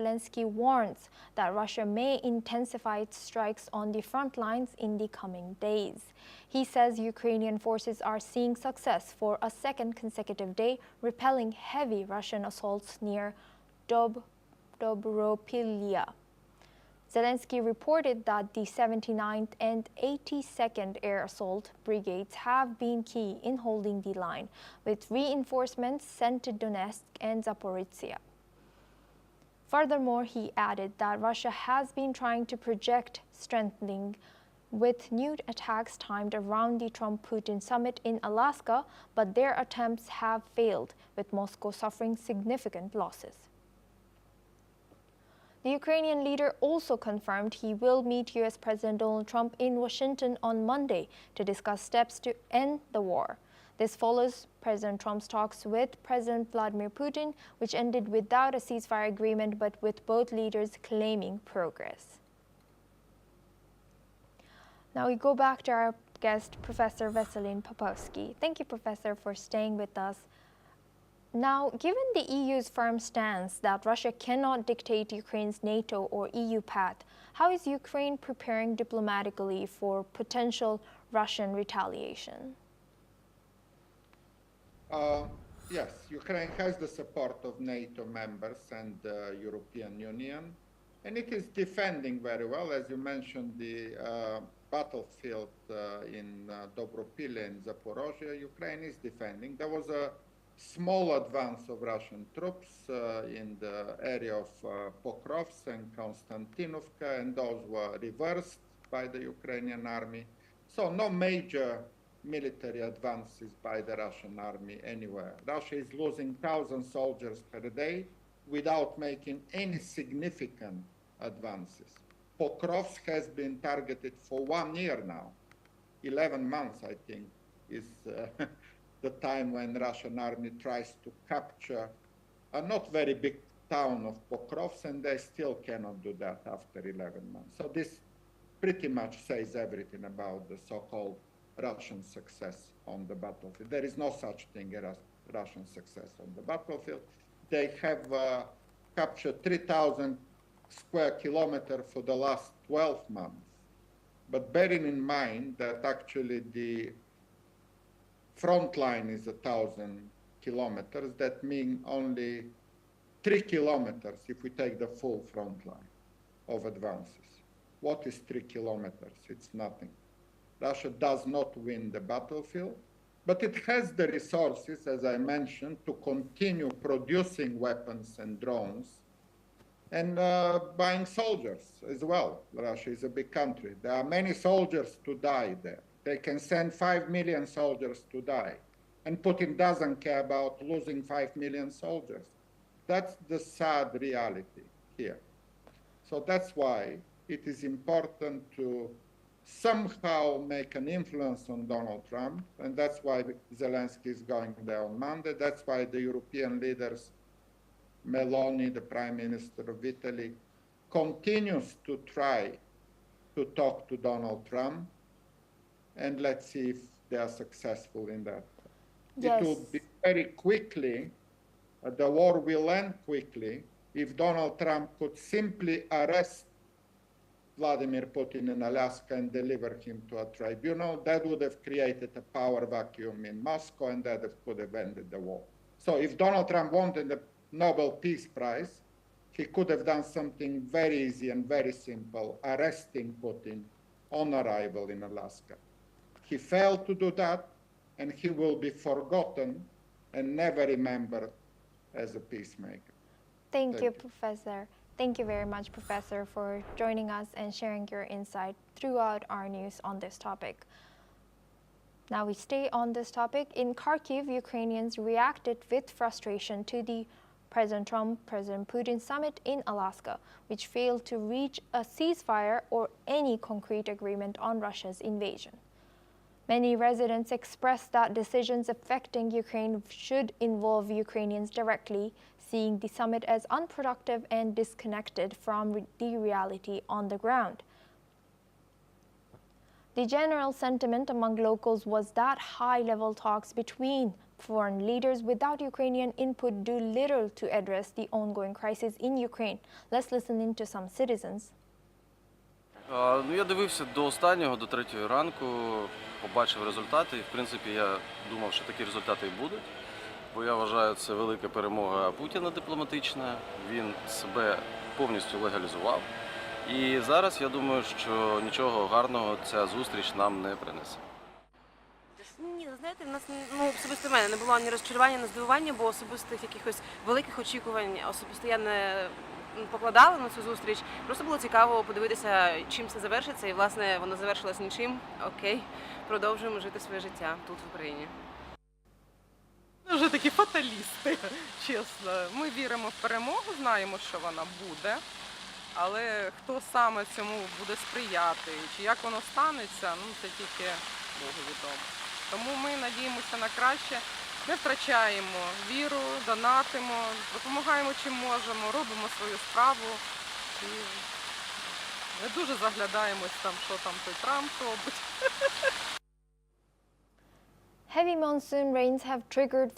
Zelensky warns that Russia may intensify its strikes on the front lines in the coming days. He says Ukrainian forces are seeing success for a second consecutive day, repelling heavy Russian assaults near Dobropilya. Zelensky reported that the 79th and 82nd Air Assault Brigades have been key in holding the line, with reinforcements sent to Donetsk and Zaporizhzhia. Furthermore, he added that Russia has been trying to project strengthening with new attacks timed around the Trump-Putin summit in Alaska, but their attempts have failed, with Moscow suffering significant losses. The Ukrainian leader also confirmed he will meet U.S. President Donald Trump in Washington on Monday to discuss steps to end the war. This follows President Trump's talks with President Vladimir Putin, which ended without a ceasefire agreement but with both leaders claiming progress. Now we go back to our guest, Professor Veselin Popovsky. Thank you, Professor, for staying with us. Now, given the EU's firm stance that Russia cannot dictate Ukraine's NATO or EU path, how is Ukraine preparing diplomatically for potential Russian retaliation? Yes, Ukraine has the support of NATO members and the European Union, and it is defending very well. As you mentioned, the battlefield in Dobropilya and Zaporozhye, Ukraine is defending. There was a small advance of Russian troops in the area of Pokrovsk and Konstantinovka, and those were reversed by the Ukrainian army. So no major military advances by the Russian army anywhere. Russia is losing 1,000 soldiers per day without making any significant advances. Pokrovsk has been targeted for 1 year now. 11 months, I think, is the time when Russian army tries to capture a not very big town of Pokrovsk, and they still cannot do that after 11 months. So this pretty much says everything about the so-called Russian success on the battlefield. There is no such thing as Russian success on the battlefield. They have captured 3,000 square kilometers for the last 12 months. But bearing in mind that actually the front line is 1,000 kilometers, that means only 3 kilometers if we take the full front line of advances. What is 3 kilometers? It's nothing. Russia does not win the battlefield, but it has the resources, as I mentioned, to continue producing weapons and drones and buying soldiers as well. Russia is a big country. There are many soldiers to die there. They can send 5 million soldiers to die. And Putin doesn't care about losing 5 million soldiers. That's the sad reality here. So that's why it is important to somehow make an influence on Donald Trump, and that's why Zelensky is going there on Monday. That's why the European leaders, Meloni, the Prime Minister of Italy, continues to try to talk to Donald Trump, and let's see if they are successful in that. Yes. It will be very quickly, the war will end quickly if Donald Trump could simply arrest Vladimir Putin in Alaska and deliver him to a tribunal. That would have created a power vacuum in Moscow, and that could have ended the war. So if Donald Trump wanted the Nobel Peace Prize, he could have done something very easy and very simple, arresting Putin on arrival in Alaska. He failed to do that, and he will be forgotten and never remembered as a peacemaker. Thank you, Professor. Thank you very much, Professor, for joining us and sharing your insight throughout our news on this topic. Now we stay on this topic. In Kharkiv, Ukrainians reacted with frustration to the President Trump, President Putin summit in Alaska, which failed to reach a ceasefire or any concrete agreement on Russia's invasion. Many residents expressed that decisions affecting Ukraine should involve Ukrainians directly, seeing the summit as unproductive and disconnected from the reality on the ground. The general sentiment among locals was that high-level talks between foreign leaders without Ukrainian input do little to address the ongoing crisis in Ukraine. Let's listen in to some citizens. Я дивився до останнього, до 3-ї ранку, побачив результати і, в принципі, я думав, що такі результати і будуть, бо я вважаю, це велика перемога Путіна дипломатична, він себе повністю легалізував. І зараз я думаю, що нічого гарного ця зустріч нам не принесе. Ні, знаєте, в нас особисто в мене не було ані розчарування, ні здивування, бо особистих якихось великих очікувань особисто я не покладала на цю зустріч. Просто було цікаво подивитися, чим це завершиться, і, власне, воно завершилось нічим. Окей, продовжуємо жити своє життя тут, в Україні. Ми вже такі фаталісти, чесно. Ми віримо в перемогу, знаємо, що вона буде, але хто саме цьому буде сприяти, чи як воно станеться, це тільки Богу відомо. Тому ми надіємося на краще, не втрачаємо віру, донатимо, допомагаємо чим можемо, робимо свою справу і не дуже заглядаємось там, що там той Трамп робить. Heavy monsoon rains have triggered